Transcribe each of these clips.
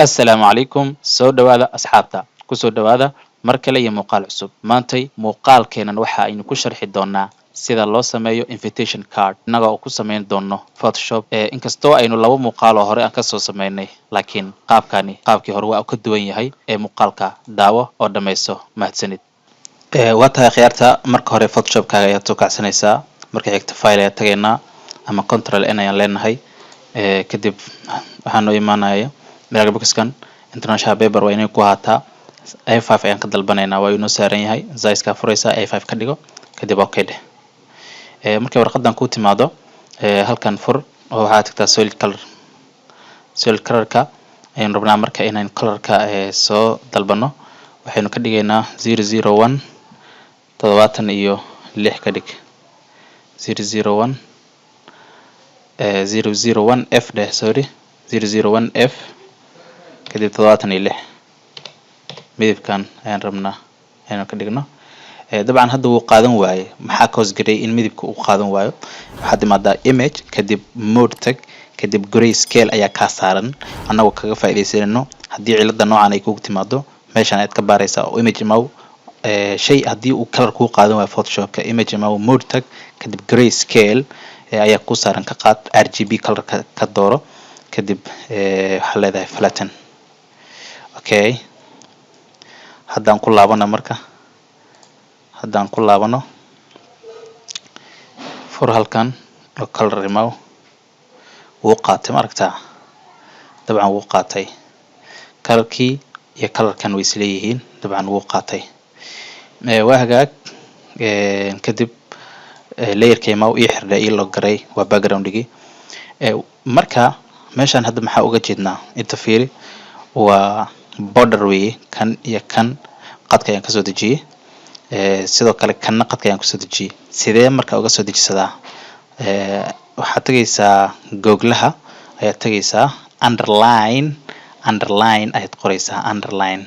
Assalaamu calaykum soo dhawaada asxaabta kusoo dhawaada mar kale iyo muuqaal cusub maantay muuqaalkeenan waxa aynu ku sharxi doonaa sida loo sameeyo invitation card innaga oo ku samayn doono Photoshop inkastoo aynu laba muuqaal oo hore aan ka soo sameynay laakiin qaabkii hore waa uu ka duwan yahay muuqaalka daawo oo dhammayso mahadsanid waa tahay khiyaarta marka hore Photoshop-kaaga ayaad soo kacsanaysaa marka xigta file ayaad tagaynaa ama control n ayaan leenahay kadib waxaan noo imaanaya Drag boxkan international paper waa inay ku haataa A5 ayaan ka dalbanaynaa waa inuu saaran yahay size-ka furaysa A5 ka dhigo kadib okay dheh markay warqadan ku timaado halkan fur oo waxaad tagtaa solid color-ka ayaan rabnaa marka inaan color-ka soo dalbano waxaynu ka dhigaynaa 001 76 ka dhig 001 F dheh sorry 001F kadib 76 midabkan ayaan rabnaa inaan ka dhigno dabcan hadda wuu qaadan waaye maxaa cause garay in midabka uu qaadan waayo waxaad imaadaa image kadib mode tag kadib grayscale ayaa ka saaran anagoo kaga faa'iideysanayno haddii cilada noocan ay kugu timaado meeshan aad ka baaraysaa oo image maw shay haddii uu color ku qaadan waayo Photoshop-ka image maw mode tag kadib grayscale ayaa ku saaran ka qaad RGB color ka dooro kadib waxaa leedahay flatten okay haddaan ku laabano fur halkan oo color imaw wuu qaatay ma aragtaa dabcan wuu qaatay colorkii iyo colorkan way isla yihiin dabcan wuu qaatay waa hagaag kadib layerka imaw ii xirda ii loo garay waa background-gii marka meeshan hadda maxaa uga jeednaa inta fiiri waa border way kan iyo kan qadka ayaan kasoo dejiyay sidoo kale kanna qadka ayaan kusoo dejiyay sidee marka uga soo dejisadaa waxaad tagaysaa googlaha ayaad tagaysaa underline ayaad qoraysaa underline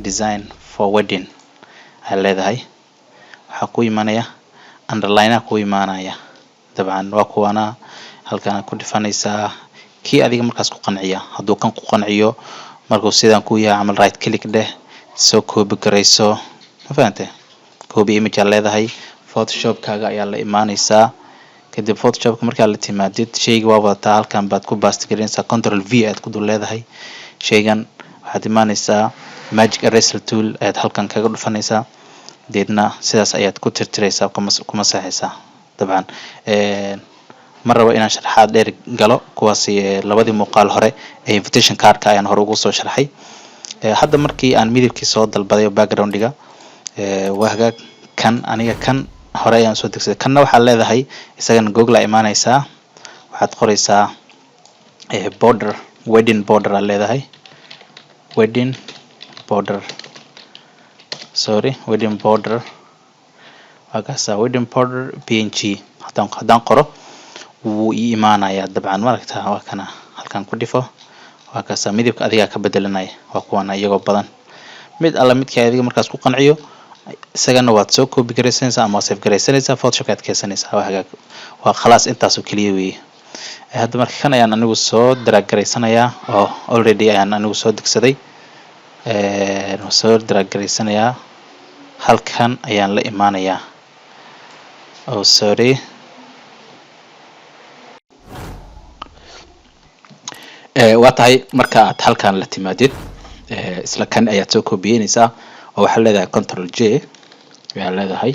design for wedding ayaa leedahay waxaa ku imanaya underline ku imaanaya dabcan waa kuwana halkan ku dhifanaysaa kii adiga markaas ku qanciya hadduu kan ku qanciyo markuu sidan ku yahay camal right click dheh soo copy garayso ma fahantay copy image aad leedahay Photoshop-kaaga ayaa la imaanaysaa kadib Photoshop-ka markaa la timaadid shayga waa wadataa halkan baad ku paste gareynaysaa control V aad ku dul leedahay shaygan waxaad imaanaysaa magic eraser tool ayaad halkan kaga dhufanaysaa deedna sidaas ayaad ku tirtiraysaa kuma saxaysaa dabcan ma rabo inaan sharaxaad dheer galo kuwaasi labadii muuqaal hore ee invitation card-ka ayaan hore ugu soo sharxay hadda markii aan midabkii soo dalbaday background-iga waa hagaag kan aniga kan hore ayaan soo degsaday kanna waxaad leedahay isagana google imaanaysaa waxaad qoraysaa border wedding border aad leedahay wedding border png haddaan qoro wuu ii imaanayaa dabcan maaragtaa waa kana halkan ku dhifo waa kaasa midabka adigaa ka bedelanaya waa kuwana iyagoo badan mid alla midkii adiga markaas ku qanciyo isagana waad soo copy garaysanaysaa ama save garaysanaysaa Photoshop aad keensanaysaa waa hagaag waa khalaas intaas oo kaliya weeye hadda marka kan ayaan anigu soo drag garaysanayaa oo already ayaan anigu soo degsaday soo drag garaysanayaa halkan ayaan la imaanayaa sorry waa tahay marka aad halkan la timaadid isla kan ayaad soo koobiyeynaysaa oo waxaad leedahay control J ayaa leedahay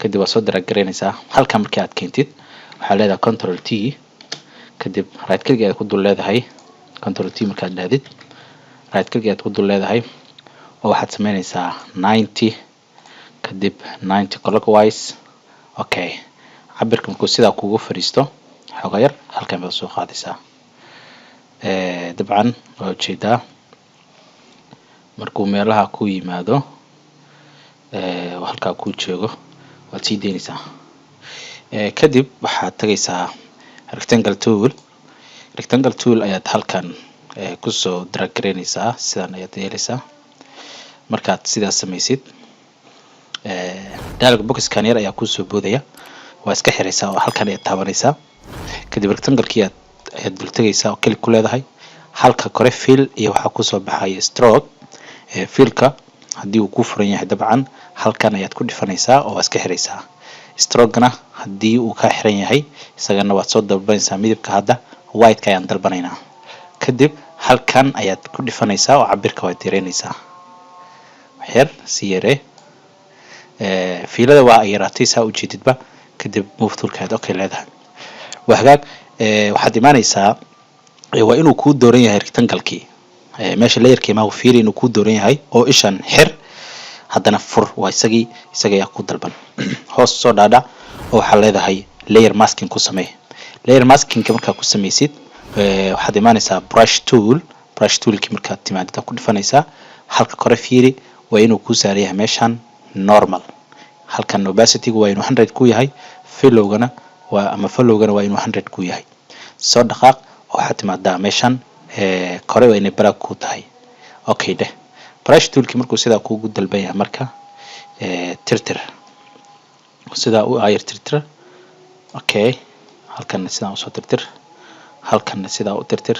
kadib waad soo drag garaynaysaa halkan markii aad keentid waxaad leedahay control T kadib right click ayaad ku dul leedahay control T markaad dhahdid right click ayaad ku dul leedahay oo waxaad sameynaysaa 90 kadib 90 clockwise okay cabirka markuu sidaa kugu fariisto xoga yar halkan baad soo qaadaysaa dabcan waa ujeedaa markuu meelaha ku yimaado halkaa ku joogo waad sii deynaysaa kadib waxaad tagaysaa rectangle tool ayaad halkan kusoo drag garaynaysaa sidan ayaad yeelaysaa markaad sidaas samaysid dialog box kan yar ayaa kusoo boodaya waa iska xiraysaa oo halkan ayaad taabanaysaa kadib rectangle-kii ayaad dul tegaysaa oo click ku leedahay halka kore fill iyo waxaa kusoo baxaya stroke fill-ka haddii uu ku furan yahay dabcan halkan ayaad ku dhifanaysaa oo waa iska xiraysaa stroke-na haddii uu ka xiran yahay isagana waad soo dalbanaysaa midabka hadda white-ka ayaan dalbanaynaa kadib halkan ayaad ku dhifanaysaa oo cabirka waad yareynaysaa waxyar si yaree fiilada waa ay yaraatay saa ujeedidba kadib move toolka aad okay leedahay waa hagaag waxaad imaanaysaa waa inuu kuu dooran yahay rectangle-kii meesha layerkii ma fiiri inuu kuu dooran yahay oo ishan xir haddana fur waa isaga ayaa ku dalban hoos soo dhaadhac oo waxaa leedahay layer masking ku samee layer masking-ka markaa ku samaysid waxaad imaanaysaa brush toolkii markaad timaadida ku dhifanaysaa halka kore fiiri waa inuu kuu saaran yahay meeshan normal halkan opacity waa inuu 100 ku yahay followgana waa inuu 100 ku yahay soo dhaqaaq waxaad timaadaa meeshan kore waa inay black ku tahay okay dheh brush toolkii markuu sidaa kuugu dalban yahay marka tirtir sidaa u ayir tirtir okay halkan sidaa usoo tirtir halkan sidaa u tirtir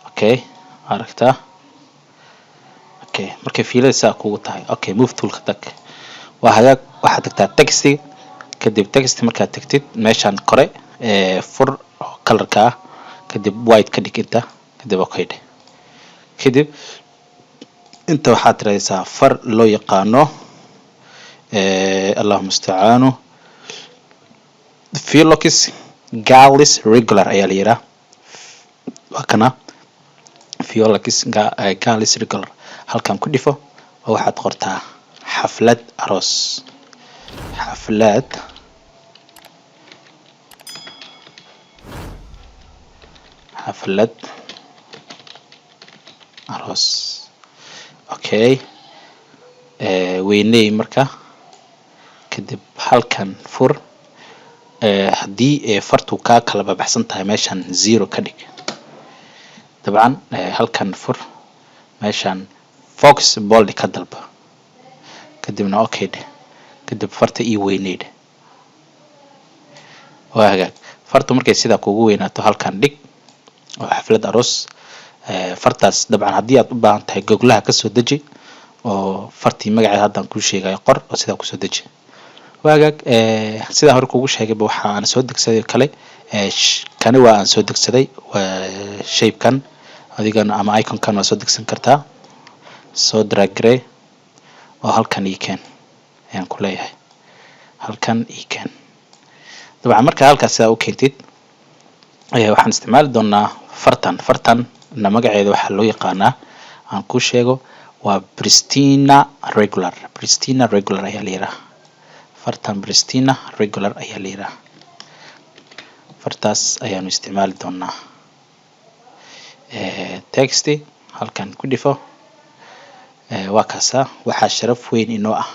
okay aragtaa okay markay fiilada sidaa kuugu tahay okay move toolka tag waa hagaag waxaad tagtaa text kadib text markaad tagtid meeshan kore fur colorka ah kadib white ka dhig inta kadib okay dheh kadib inta waxaad tiraysaa far loo yaqaano allahumma musta'aanu Phylloxis Gallus regular ayaa la yiraahdaa waa kana Phylloxis Gallus regular halkan ku dhifo oo waxaad qortaa xaflad aroos okay weynay marka kadib halkan fur haddii fartu ka kala baxsan tahay meeshan 0 ka dhig dabcan halkan fur meeshan focus bold ka dalba kadibna okay dheh kadib farta ii weyneyd waa hagaag fartu markay sidaa kugu weynaato halkan dhig oo xaflad aroos fartaas dabcan haddii aad u baahan tahay goglaha ka soo deji oo fartii magaceeda haddaan kuu sheegayo qor oo sidaa ku soo deji waa hagaag sidaa hore kugu sheegayba waxa aan soo degsaday kale kani waa aan soo degsaday waa shape-kan adigana ama icon-kan waa soo degsan kartaa soo drag gray oo halkan ii keen ayaan ku leeyahay halkan ii keen dabcan marka halkaas sidaa u keentid waxaan isticmaali doonaa fartan na magaceeda waxaa loo yaqaanaa aan ku sheego waa Pristina regular ayaa la yiraahdaa fartan Pristina regular ayaa la yiraahdaa fartaas ayaanu isticmaali doonaa text halkan ku dhifo waa kaasa waxaa sharaf weyn inoo ah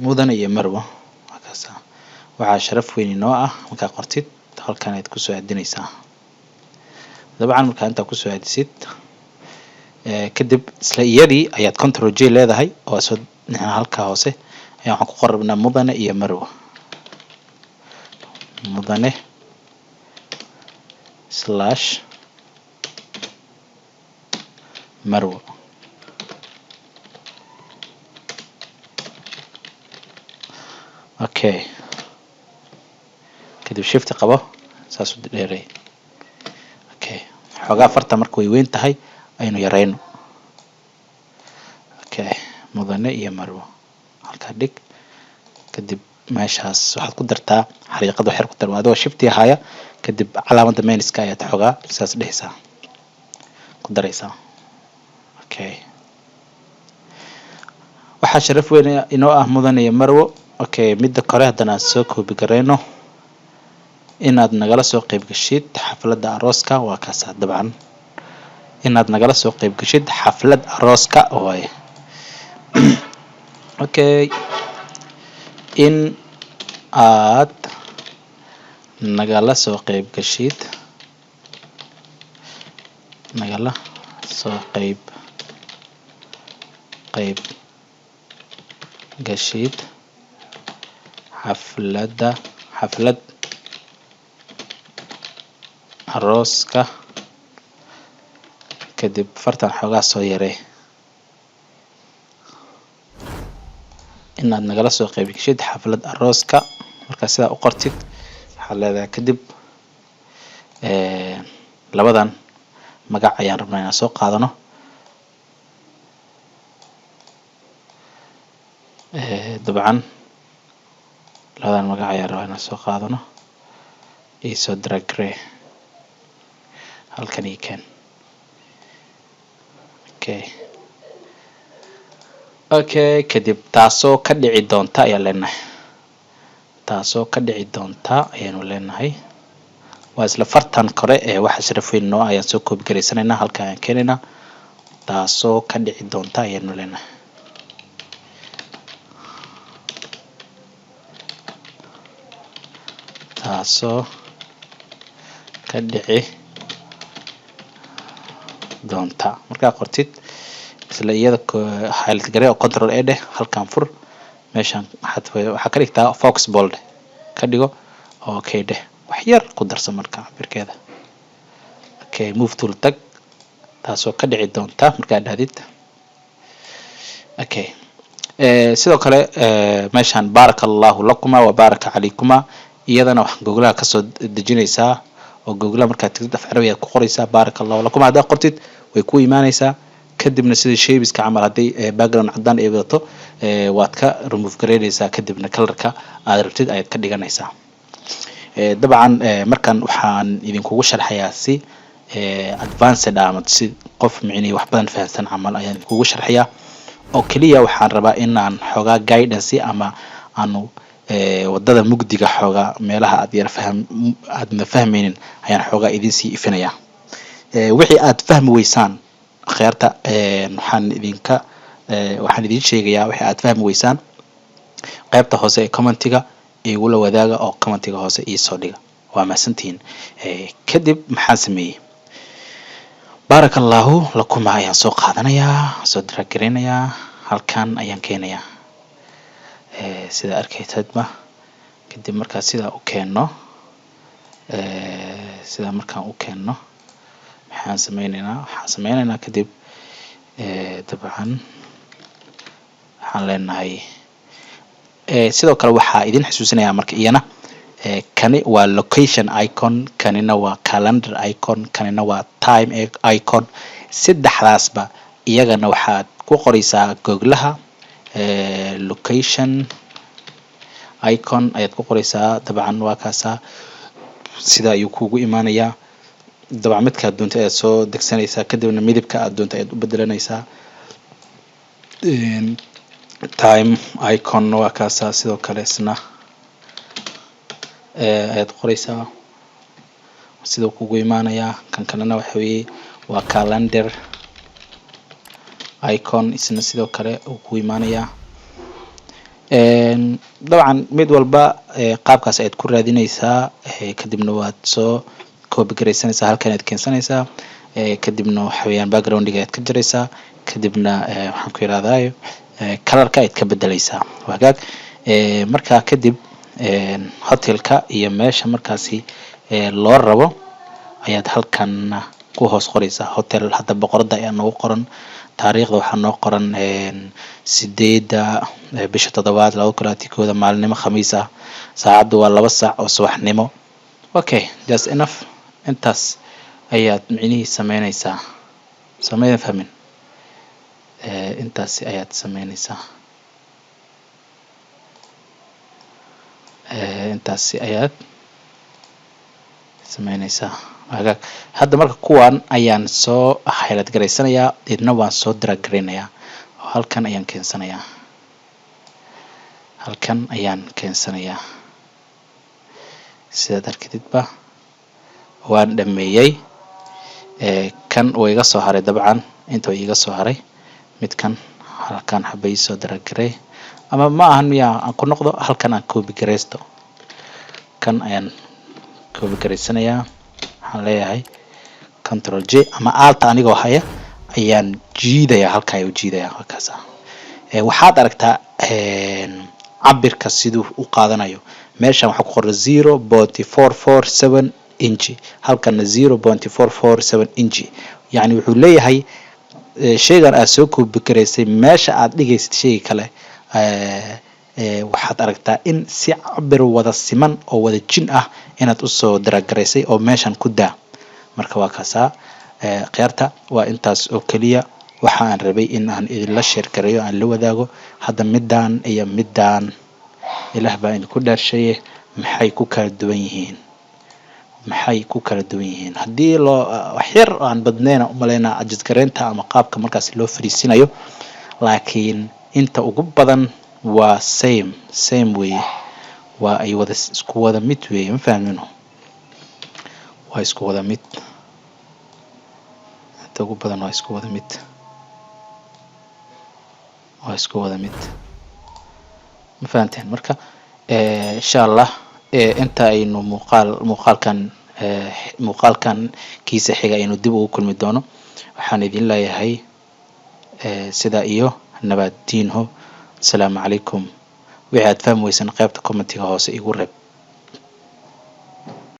mudane iyo marwo waxaa sharaf weyn inoo ah markaa qortid halkan ayaad kusoo aadinaysaa dabcan markaa intaa kusoo aadisid kadib isla iyadii ayaad control J leedahay oo soo halka hoose ayaa waxaan ku qornaa mudane iyo marwo mudane / marwo okay kadib shift qabo saas u dheeray okay xogaa farta marka way weyn tahay aynu yareyno okay mudane iyo marwo halka dhig kadib meeshaas waxaad ku dartaa xariiqada xir ku dar adoo shift haya kadib calaamada minuska ayaad xogaa saas dhehaysaa ku daraysaa okay waxaa sharaf weyn inoo ah mudane iyo marwo okay midda kore haddana soo koobi gareyno inaad nagala soo qayb gashid xafladda arooska waa kaas dabcan inaad nagala soo qayb gashid xaflad arooska way okay in aad nagala soo qayb gashid xaflad arooska kadib fartan xoogaa soo yaree inaad nagala soo qayb gashid xaflad arooska markaa sidaa u qortid waxaad leedahay kadib labadan magac ayaan rabnaa inaan soo qaadano dabcan labadan magac ayaan rabaa inaan soo qaadano isoo dragre halkan ii keen okay kadib taasoo ka dhici doonta ayaan leenahay waa isla fartan kore ee waxa sharafweyn noo ayaan soo koobi garaysanaynaa halka ayaan keenaynaa taasoo ka dhici doonta ayaanu leenahay taasoo ka dhici doonta markaa qortid isla iyada highlight gare oo control a dheh halkan fur meeshan waxaa ka dhigtaa fox bold ka dhigo okay dheh wax yar ku darsan marka cabirkeeda okay move tool tag taasoo ka dhici doonta markaa dhahdid okay sidoo kale meeshan barakallahu lakuma wa baraka calaykum iyadana wax googlaha ka soo dejinaysaa oo googlaha markaa tigid af carabi aad ku qoraysaa barakallahu lakum haddaad qortid way ku imaanaysaa kadibna sida shaybiska camal haddii background cadaan ay wadato waad ka remove garaynaysaa kadibna colorka aad rabtid ayaad ka dhiganaysaa dabcan markan waxaan idinkugu sharxayaa si advanced ama si qof micnihii wax badan fahamsan camal ayaan idinkugu sharxayaa oo keliya waxaan rabaa inaan xoogaa guidance ama aanu wadada mugdiga xoogaa meelaha aadna fahmaynin ayaan xoogaa idin sii ifinayaa wixii aad fahmi weysaan akhyaarta waxaan idin sheegayaa wixii aad fahmi weysaan qaybta hoose ee commentiga igula wadaaga oo commentiga hoose iisoo dhiga waa mahadsantihiin kadib maxaan sameeyey barakallahu lakuma ayaan soo qaadanayaa soo daragaraynayaa halkan ayaan keenayaa sida arkaysadba kadib markaa sidaa u keenno waxaan sameynaynaa kadib dabcan waxaan leenahay sidoo kale waxaa idin xasuusinayaa marka iyana kani waa location icon kanina waa calendar icon kanina waa time icon saddexdaasba iyagana waxaad ku qoraysaa googlaha location icon ayaad ku qoraysaa dabcan waa kaasaa sida ayuu kugu imaanayaa dabcan midkaad doonta ayaad soo degsanaysaa kadibna midabka aad doonta ayaad u bedelanaysaa time icon waa kaasaa sidoo kale isna ayaad qoraysaa siduu kugu imaanayaa kan kalena waxa weeye waa calendar icon isna sidoo kale uu ku imaanayaa dabcan mid walba qaabkaas ayaad ku raadinaysaa kadibna waad soo copy garaysanaysaa halkan ayaad keensanaysaa kadibna waxa weeyaan backgroundiga ayaad ka jaraysaa kadibna waxaan ku yiraahdaa colorka ayaad ka bedelaysaa wagaag markaa kadib hotelka iyo meesha markaasi loo rabo ayaad halkan ku hoos qoraysaa hotel hadda boqorada ayaa noogu qoran taariikhda waxaa noo qoran 8 bisha 7 2021 maalinimo khamiis ah saacadu waa 2 saac oo subaxnimo okay just enough intaas ayaad micnihii sameynaysaa sameeyay fahmin intaas ayaad sameynaysaa hagaag hadda marka kuwan ayaan soo highlight garaysanayaa idna waan soo drag garaynayaa oo halkan ayaan keensanayaa sidaad arkididba waan dhameeyey kan way iga soo haray dabcan inta way iga soo haray midkan halkan xabay soo drag garay ama ma ahan miya aan ku noqdo halkan aan copy gareysto kan ayaan copy gareysanayaa waxaan leeyahay control J ama alt anigoo haya ayaan jiidaya halka ayuu jiidaya halkaas waxaad aragtaa cabirka siduu u qaadanayo meeshan waxa ku qoran 0.447 inch halkana 0.447 inch yani wuxuu leeyahay shaygan aad soo copy gareysay meesha aad dhigaysid shay kale waxaad aragtaa in si cabir wada siman oo wada jin ah inaad u soo daragareysay oo meeshan ku daa marka waa kaasa qeyrta waa intaas oo kaliya waxa aan rabay in aan idin share gareeyo aan la wadaago hadda midaan iyo midaan ilaah baa in ku dhaarshay maxay ku kala duwan yihiin hadii loo wax yar aan badneena u maleena adjust gareynta ama qaabka markaas loo fariisinayo laakiin inta ugu badan waa same way waa ay wada isku wada mid way ma fahmino waa isku wada mid inta ugu badan waa isku wada mid ma fahanteen marka insha Allah inta aynu muuqaalkan kiisa xiga aynu dib ugu kulmi doono waxaan idin leeyahay sida iyo nabad diinho السلام عليكم وعد فهم ويسن قيبت كومنتيga hoose igu reeb